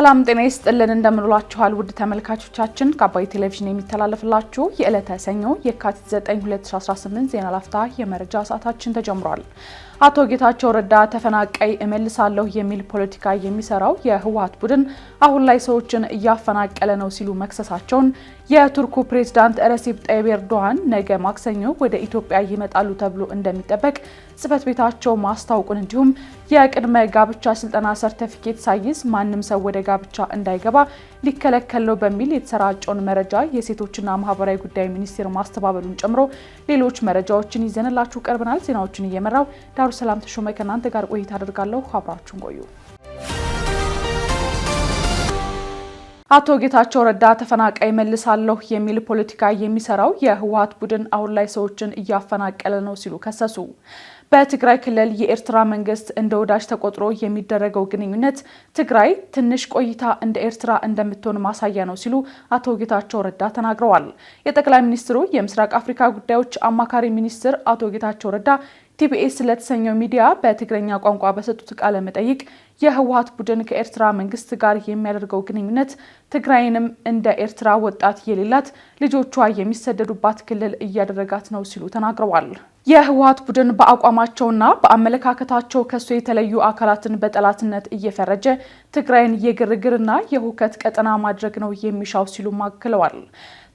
ሰላም ጤና ይስጥልን እንደምንላችኋል ውድ ተመልካቾቻችን ከአባይ ቴሌቪዥን የሚተላለፍላችሁ የዕለተ ሰኞ የካቲት 9 2018 ዜና ላፍታ የመረጃ ሰዓታችን ተጀምሯል። አቶ ጌታቸው ረዳ ተፈናቃይ እመልሳለሁ የሚል ፖለቲካ የሚሰራው የህወሓት ቡድን አሁን ላይ ሰዎችን እያፈናቀለ ነው ሲሉ መክሰሳቸውን የቱርኩ ፕሬዝዳንት ረሲፕ ጣይብ ኤርዶሃን ነገ ማክሰኞ ወደ ኢትዮጵያ ይመጣሉ ተብሎ እንደሚጠበቅ ጽፈት ቤታቸው ማስታወቁን እንዲሁም የቅድመ ጋብቻ ስልጠና ሰርቲፊኬት ሳይዝ ማንም ሰው ወደ ጋብቻ እንዳይገባ ሊከለከል ነው በሚል የተሰራጨውን መረጃ የሴቶችና ማህበራዊ ጉዳይ ሚኒስቴር ማስተባበሉን ጨምሮ ሌሎች መረጃዎችን ይዘንላችሁ ቀርበናል። ዜናዎችን እየመራው ዳሩ ሰላም ተሾመ ከናንተ ጋር ቆይታ አደርጋለሁ። አብራችሁን ቆዩ። አቶ ጌታቸው ረዳ ተፈናቃይ መልሳለሁ የሚል ፖለቲካ የሚሰራው የህወሓት ቡድን አሁን ላይ ሰዎችን እያፈናቀለ ነው ሲሉ ከሰሱ። በትግራይ ክልል የኤርትራ መንግስት እንደ ወዳጅ ተቆጥሮ የሚደረገው ግንኙነት ትግራይ ትንሽ ቆይታ እንደ ኤርትራ እንደምትሆን ማሳያ ነው ሲሉ አቶ ጌታቸው ረዳ ተናግረዋል። የጠቅላይ ሚኒስትሩ የምስራቅ አፍሪካ ጉዳዮች አማካሪ ሚኒስትር አቶ ጌታቸው ረዳ ቲቢኤስ ለተሰኘው ሚዲያ በትግረኛ ቋንቋ በሰጡት ቃለ መጠይቅ የህወሓት ቡድን ከኤርትራ መንግስት ጋር የሚያደርገው ግንኙነት ትግራይንም እንደ ኤርትራ ወጣት የሌላት ልጆቿ የሚሰደዱባት ክልል እያደረጋት ነው ሲሉ ተናግረዋል። የህወሓት ቡድን በአቋማቸውና በአመለካከታቸው ከሱ የተለዩ አካላትን በጠላትነት እየፈረጀ ትግራይን የግርግርና የሁከት ቀጠና ማድረግ ነው የሚሻው ሲሉ አክለዋል።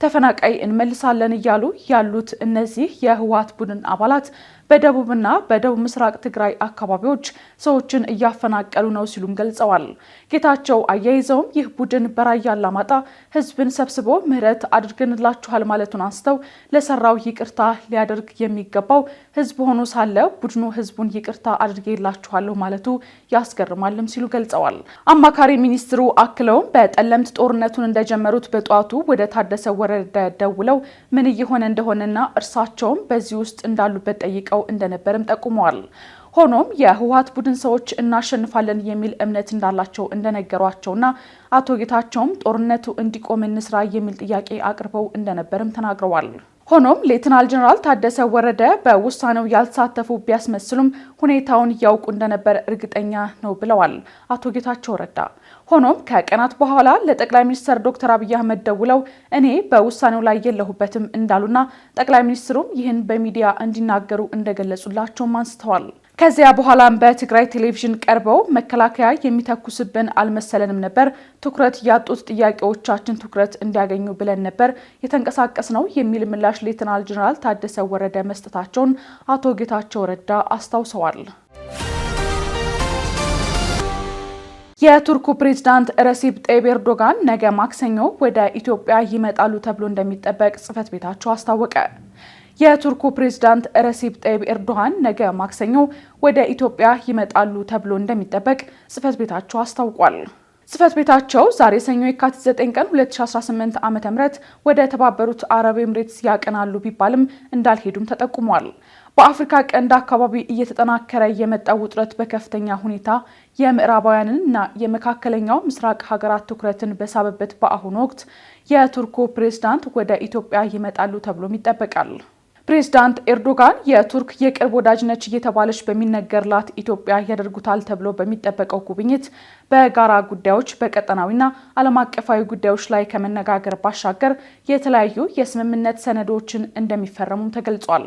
ተፈናቃይ እንመልሳለን እያሉ ያሉት እነዚህ የህወሓት ቡድን አባላት በደቡብና በደቡብ ምስራቅ ትግራይ አካባቢዎች ሰዎችን እያፈናቀሉ ነው ሲሉም ገልጸዋል። ጌታቸው አያይዘውም ይህ ቡድን በራያ አላማጣ ህዝብን ሰብስቦ ምህረት አድርገንላችኋል ማለቱን አንስተው ለሰራው ይቅርታ ሊያደርግ የሚገባው ህዝብ ሆኖ ሳለ ቡድኑ ህዝቡን ይቅርታ አድርጌላችኋለሁ ማለቱ ያስገርማልም ሲሉ ገልጸዋል። አማካሪ ሚኒስትሩ አክለውም በጠለምት ጦርነቱን እንደጀመሩት በጧቱ ወደ ታደሰ ወረደ ደውለው ምን እየሆነ እንደሆነና እርሳቸውም በዚህ ውስጥ እንዳሉበት ጠይቀው እንደነበርም ጠቁመዋል። ሆኖም የህወሓት ቡድን ሰዎች እናሸንፋለን የሚል እምነት እንዳላቸው እንደነገሯቸውና አቶ ጌታቸውም ጦርነቱ እንዲቆም እንስራ የሚል ጥያቄ አቅርበው እንደነበርም ተናግረዋል። ሆኖም ሌተናል ጀነራል ታደሰ ወረደ በውሳኔው ያልተሳተፉ ቢያስመስሉም ሁኔታውን ያውቁ እንደነበር እርግጠኛ ነው ብለዋል አቶ ጌታቸው ረዳ። ሆኖም ከቀናት በኋላ ለጠቅላይ ሚኒስትር ዶክተር አብይ አህመድ ደውለው እኔ በውሳኔው ላይ የለሁበትም እንዳሉና ጠቅላይ ሚኒስትሩም ይህን በሚዲያ እንዲናገሩ እንደገለጹላቸውም አንስተዋል። ከዚያ በኋላም በትግራይ ቴሌቪዥን ቀርበው መከላከያ የሚተኩስብን አልመሰለንም ነበር፣ ትኩረት ያጡት ጥያቄዎቻችን ትኩረት እንዲያገኙ ብለን ነበር የተንቀሳቀስ ነው የሚል ምላሽ ሌተናል ጀነራል ታደሰ ወረደ መስጠታቸውን አቶ ጌታቸው ረዳ አስታውሰዋል። የቱርኩ ፕሬዝዳንት ረሲፕ ጣይብ ኤርዶሃን ነገ ማክሰኞ ወደ ኢትዮጵያ ይመጣሉ ተብሎ እንደሚጠበቅ ጽፈት ቤታቸው አስታወቀ። የቱርኩ ፕሬዝዳንት ረሲፕ ጣይብ ኤርዶሃን ነገ ማክሰኞ ወደ ኢትዮጵያ ይመጣሉ ተብሎ እንደሚጠበቅ ጽፈት ቤታቸው አስታውቋል። ጽፈት ቤታቸው ዛሬ ሰኞ የካቲት 9 ቀን 2018 ዓ.ም ወደ ተባበሩት አረብ ኤምሬትስ ያቀናሉ ቢባልም እንዳልሄዱም ተጠቁሟል። በአፍሪካ ቀንድ አካባቢ እየተጠናከረ የመጣው ውጥረት በከፍተኛ ሁኔታ የምዕራባውያንና የመካከለኛው ምስራቅ ሀገራት ትኩረትን በሳበበት በአሁኑ ወቅት የቱርኩ ፕሬዝዳንት ወደ ኢትዮጵያ ይመጣሉ ተብሎም ይጠበቃል። ፕሬዝዳንት ኤርዶሃን የቱርክ የቅርብ ወዳጅ ነች እየተባለች በሚነገርላት ኢትዮጵያ ያደርጉታል ተብሎ በሚጠበቀው ጉብኝት በጋራ ጉዳዮች በቀጠናዊና ዓለም አቀፋዊ ጉዳዮች ላይ ከመነጋገር ባሻገር የተለያዩ የስምምነት ሰነዶችን እንደሚፈረሙም ተገልጿል።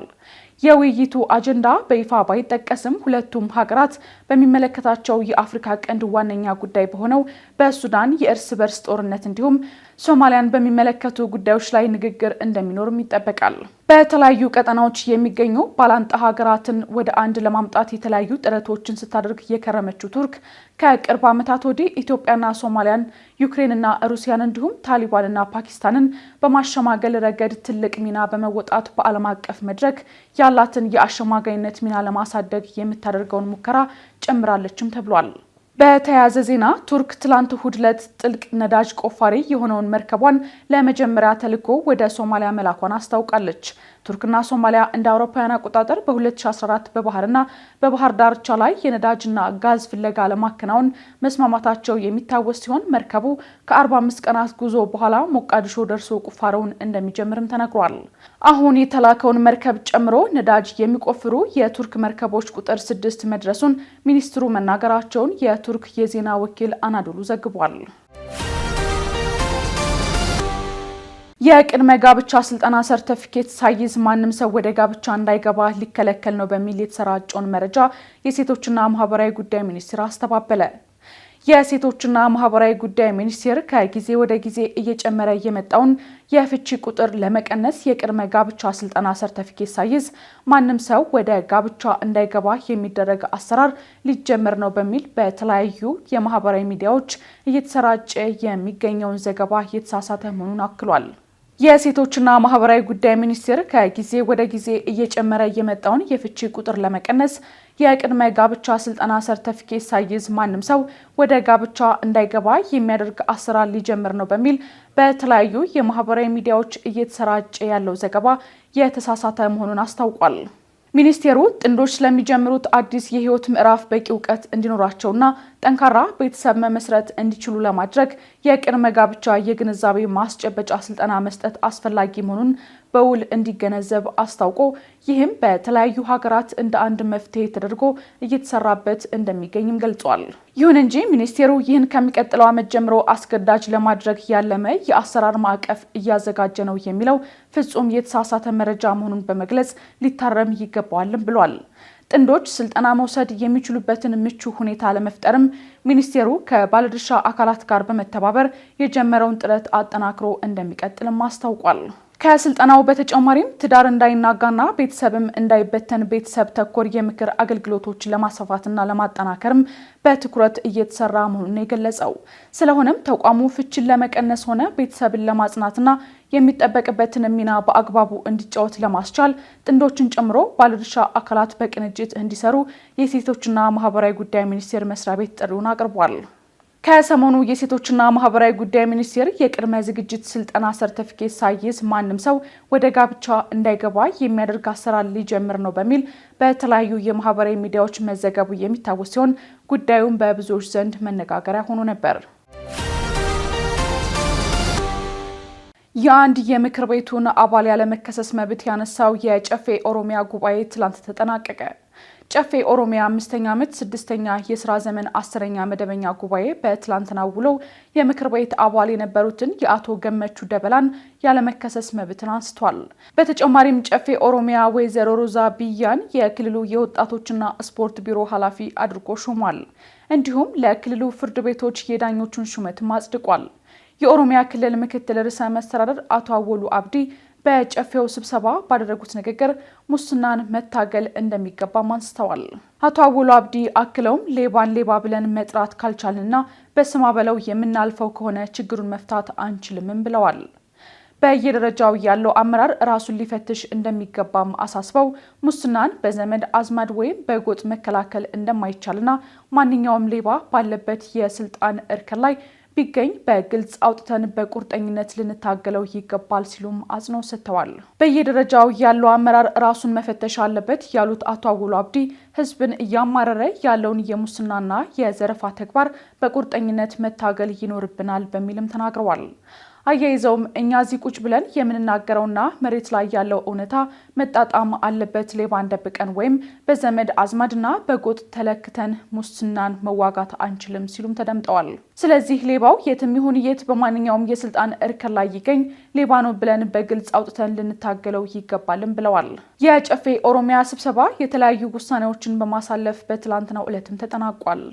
የውይይቱ አጀንዳ በይፋ ባይጠቀስም ሁለቱም ሀገራት በሚመለከታቸው የአፍሪካ ቀንድ ዋነኛ ጉዳይ በሆነው በሱዳን የእርስ በርስ ጦርነት እንዲሁም ሶማሊያን በሚመለከቱ ጉዳዮች ላይ ንግግር እንደሚኖርም ይጠበቃል። በተለያዩ ቀጠናዎች የሚገኙ ባላንጣ ሀገራትን ወደ አንድ ለማምጣት የተለያዩ ጥረቶችን ስታደርግ የከረመችው ቱርክ ከቅርብ ዓመታት ወዲህ ኢትዮጵያና ሶማሊያን፣ ዩክሬንና ሩሲያን እንዲሁም ታሊባንና ፓኪስታንን በማሸማገል ረገድ ትልቅ ሚና በመወጣት በዓለም አቀፍ መድረክ ያላትን የአሸማጋይነት ሚና ለማሳደግ የምታደርገውን ሙከራ ጨምራለችም ተብሏል። በተያያዘ ዜና ቱርክ ትላንት እሁድ ዕለት ጥልቅ ነዳጅ ቆፋሪ የሆነውን መርከቧን ለመጀመሪያ ተልዕኮ ወደ ሶማሊያ መላኳን አስታውቃለች። ቱርክና ሶማሊያ እንደ አውሮፓውያን አቆጣጠር በ2014 በባህርና በባህር ዳርቻ ላይ የነዳጅና ጋዝ ፍለጋ ለማከናወን መስማማታቸው የሚታወስ ሲሆን መርከቡ ከ45 ቀናት ጉዞ በኋላ ሞቃዲሾ ደርሶ ቁፋሮውን እንደሚጀምርም ተነግሯል። አሁን የተላከውን መርከብ ጨምሮ ነዳጅ የሚቆፍሩ የቱርክ መርከቦች ቁጥር 6 መድረሱን ሚኒስትሩ መናገራቸውን የቱርክ የዜና ወኪል አናዶሉ ዘግቧል። የቅድመ ጋብቻ ስልጠና ሰርቲፊኬት ሳይዝ ማንም ሰው ወደ ጋብቻ እንዳይገባ ሊከለከል ነው በሚል የተሰራጨውን መረጃ የሴቶችና ማህበራዊ ጉዳይ ሚኒስቴር አስተባበለ። የሴቶችና ማህበራዊ ጉዳይ ሚኒስቴር ከጊዜ ወደ ጊዜ እየጨመረ የመጣውን የፍቺ ቁጥር ለመቀነስ የቅድመ ጋብቻ ስልጠና ሰርቲፊኬት ሳይዝ ማንም ሰው ወደ ጋብቻ እንዳይገባ የሚደረግ አሰራር ሊጀመር ነው በሚል በተለያዩ የማህበራዊ ሚዲያዎች እየተሰራጨ የሚገኘውን ዘገባ የተሳሳተ መሆኑን አክሏል። የሴቶችና ማህበራዊ ጉዳይ ሚኒስቴር ከጊዜ ወደ ጊዜ እየጨመረ የመጣውን የፍቺ ቁጥር ለመቀነስ የቅድመ ጋብቻ ስልጠና ሰርቲፊኬት ሳይዝ ማንም ሰው ወደ ጋብቻ እንዳይገባ የሚያደርግ አሰራር ሊጀምር ነው በሚል በተለያዩ የማህበራዊ ሚዲያዎች እየተሰራጨ ያለው ዘገባ የተሳሳተ መሆኑን አስታውቋል። ሚኒስቴሩ ጥንዶች ስለሚጀምሩት አዲስ የህይወት ምዕራፍ በቂ እውቀት እንዲኖራቸውና ጠንካራ ቤተሰብ መመስረት እንዲችሉ ለማድረግ የቅድመ ጋብቻ የግንዛቤ ማስጨበጫ ስልጠና መስጠት አስፈላጊ መሆኑን በውል እንዲገነዘብ አስታውቆ ይህም በተለያዩ ሀገራት እንደ አንድ መፍትሄ ተደርጎ እየተሰራበት እንደሚገኝም ገልጿል። ይሁን እንጂ ሚኒስቴሩ ይህን ከሚቀጥለው ዓመት ጀምሮ አስገዳጅ ለማድረግ ያለመ የአሰራር ማዕቀፍ እያዘጋጀ ነው የሚለው ፍጹም የተሳሳተ መረጃ መሆኑን በመግለጽ ሊታረም ይገባዋልም ብሏል። ጥንዶች ስልጠና መውሰድ የሚችሉበትን ምቹ ሁኔታ ለመፍጠርም ሚኒስቴሩ ከባለድርሻ አካላት ጋር በመተባበር የጀመረውን ጥረት አጠናክሮ እንደሚቀጥልም አስታውቋል። ከስልጠናው በተጨማሪም ትዳር እንዳይናጋና ቤተሰብም እንዳይበተን ቤተሰብ ተኮር የምክር አገልግሎቶችን ለማስፋፋትና ለማጠናከርም በትኩረት እየተሰራ መሆኑን የገለጸው። ስለሆነም ተቋሙ ፍቺን ለመቀነስ ሆነ ቤተሰብን ለማጽናትና የሚጠበቅበትን ሚና በአግባቡ እንዲጫወት ለማስቻል ጥንዶችን ጨምሮ ባለድርሻ አካላት በቅንጅት እንዲሰሩ የሴቶችና ማህበራዊ ጉዳይ ሚኒስቴር መስሪያ ቤት ጥሪውን አቅርቧል። ከሰሞኑ የሴቶችና ማህበራዊ ጉዳይ ሚኒስቴር የቅድመ ዝግጅት ስልጠና ሰርቲፊኬት ሳይዝ ማንም ሰው ወደ ጋብቻ እንዳይገባ የሚያደርግ አሰራር ሊጀምር ነው በሚል በተለያዩ የማህበራዊ ሚዲያዎች መዘገቡ የሚታወስ ሲሆን ጉዳዩም በብዙዎች ዘንድ መነጋገሪያ ሆኖ ነበር። የአንድ የምክር ቤቱን አባል ያለመከሰስ መብት ያነሳው የጨፌ ኦሮሚያ ጉባኤ ትላንት ተጠናቀቀ። ጨፌ ኦሮሚያ 5ኛ ዓመት 6ኛ የስራ ዘመን 10ኛ መደበኛ ጉባኤ በትላንትናው ውለው የምክር ቤት አባል የነበሩትን የአቶ ገመቹ ደበላን ያለመከሰስ መብትን አንስቷል። በተጨማሪም ጨፌ ኦሮሚያ ወይዘሮ ሮዛ ቢያን የክልሉ የወጣቶችና ስፖርት ቢሮ ኃላፊ አድርጎ ሾሟል። እንዲሁም ለክልሉ ፍርድ ቤቶች የዳኞቹን ሹመትም አጽድቋል። የኦሮሚያ ክልል ምክትል ርዕሰ መስተዳድር አቶ አወሉ አብዲ በጨፌው ስብሰባ ባደረጉት ንግግር ሙስናን መታገል እንደሚገባም አንስተዋል። አቶ አወሉ አብዲ አክለውም ሌባን ሌባ ብለን መጥራት ካልቻልንና በስማ በለው የምናልፈው ከሆነ ችግሩን መፍታት አንችልም ብለዋል። በየደረጃው ያለው አመራር ራሱን ሊፈትሽ እንደሚገባም አሳስበው ሙስናን በዘመድ አዝማድ ወይም በጎጥ መከላከል እንደማይቻልና ማንኛውም ሌባ ባለበት የስልጣን እርከን ላይ ቢገኝ በግልጽ አውጥተን በቁርጠኝነት ልንታገለው ይገባል ሲሉም አጽንኦት ሰጥተዋል። በየደረጃው ያለው አመራር ራሱን መፈተሽ አለበት ያሉት አቶ አወሉ አብዲ ሕዝብን እያማረረ ያለውን የሙስናና የዘረፋ ተግባር በቁርጠኝነት መታገል ይኖርብናል በሚልም ተናግረዋል። አያይዘውም እኛ እዚህ ቁጭ ብለን የምንናገረውና መሬት ላይ ያለው እውነታ መጣጣም አለበት። ሌባን ደብቀን ወይም በዘመድ አዝማድና በጎጥ ተለክተን ሙስናን መዋጋት አንችልም ሲሉም ተደምጠዋል። ስለዚህ ሌባው የትም ይሁን የት በማንኛውም የስልጣን እርከን ላይ ይገኝ ሌባ ነው ብለን በግልጽ አውጥተን ልንታገለው ይገባልም ብለዋል። የጨፌ ኦሮሚያ ስብሰባ የተለያዩ ውሳኔዎችን በማሳለፍ በትላንትናው ዕለትም ተጠናቋል።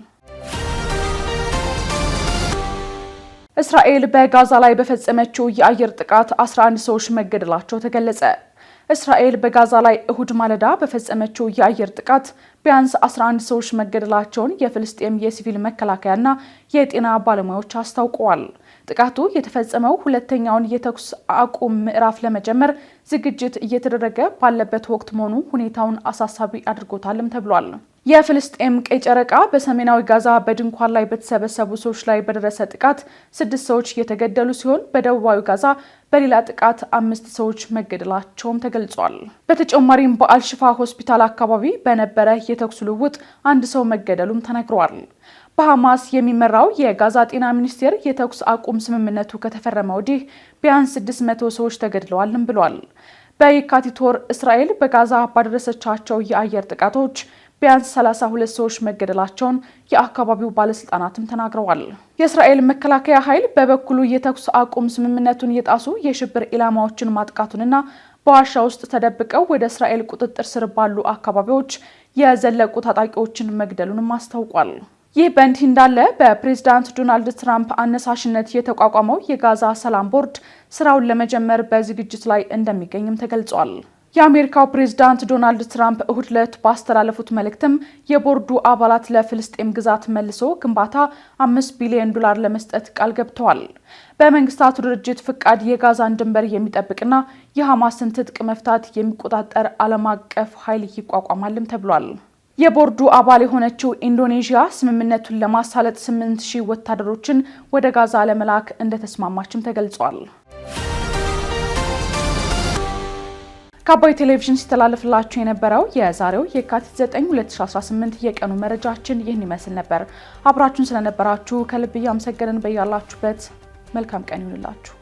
እስራኤል በጋዛ ላይ በፈጸመችው የአየር ጥቃት 11 ሰዎች መገደላቸው ተገለጸ። እስራኤል በጋዛ ላይ እሁድ ማለዳ በፈጸመችው የአየር ጥቃት ቢያንስ 11 ሰዎች መገደላቸውን የፍልስጤም የሲቪል መከላከያና የጤና ባለሙያዎች አስታውቀዋል። ጥቃቱ የተፈጸመው ሁለተኛውን የተኩስ አቁም ምዕራፍ ለመጀመር ዝግጅት እየተደረገ ባለበት ወቅት መሆኑ ሁኔታውን አሳሳቢ አድርጎታልም ተብሏል። የፍልስጤም ቀይ ጨረቃ በሰሜናዊ ጋዛ በድንኳን ላይ በተሰበሰቡ ሰዎች ላይ በደረሰ ጥቃት 6 ሰዎች የተገደሉ ሲሆን በደቡባዊ ጋዛ በሌላ ጥቃት 5 ሰዎች መገደላቸውም ተገልጿል። በተጨማሪም በአልሽፋ ሆስፒታል አካባቢ በነበረ የተኩስ ልውውጥ 1 ሰው መገደሉም ተነግሯል። በሐማስ የሚመራው የጋዛ ጤና ሚኒስቴር የተኩስ አቁም ስምምነቱ ከተፈረመ ወዲህ ቢያንስ 600 ሰዎች ተገድለዋልም ብሏል። በየካቲት ወር እስራኤል በጋዛ ባደረሰቻቸው የአየር ጥቃቶች ቢያንስ 32 ሰዎች መገደላቸውን የአካባቢው ባለስልጣናትም ተናግረዋል። የእስራኤል መከላከያ ኃይል በበኩሉ የተኩስ አቁም ስምምነቱን የጣሱ የሽብር ኢላማዎችን ማጥቃቱንና በዋሻ ውስጥ ተደብቀው ወደ እስራኤል ቁጥጥር ስር ባሉ አካባቢዎች የዘለቁ ታጣቂዎችን መግደሉንም አስታውቋል። ይህ በእንዲህ እንዳለ በፕሬዝዳንት ዶናልድ ትራምፕ አነሳሽነት የተቋቋመው የጋዛ ሰላም ቦርድ ስራውን ለመጀመር በዝግጅት ላይ እንደሚገኝም ተገልጿል። የአሜሪካው ፕሬዝዳንት ዶናልድ ትራምፕ እሁድ ዕለት ባስተላለፉት መልእክትም የቦርዱ አባላት ለፍልስጤም ግዛት መልሶ ግንባታ $5 ቢሊዮን ለመስጠት ቃል ገብተዋል። በመንግስታቱ ድርጅት ፍቃድ የጋዛን ድንበር የሚጠብቅና የሐማስን ትጥቅ መፍታት የሚቆጣጠር ዓለም አቀፍ ኃይል ይቋቋማልም ተብሏል። የቦርዱ አባል የሆነችው ኢንዶኔዥያ ስምምነቱን ለማሳለጥ 8000 ወታደሮችን ወደ ጋዛ ለመላክ እንደተስማማችም ተገልጿል። ከአባይ ቴሌቪዥን ሲተላለፍላችሁ የነበረው የዛሬው የካቲት 9 2018 የቀኑ መረጃችን ይህን ይመስል ነበር። አብራችሁን ስለነበራችሁ ከልብ እያመሰገንን በያላችሁበት መልካም ቀን ይሁንላችሁ።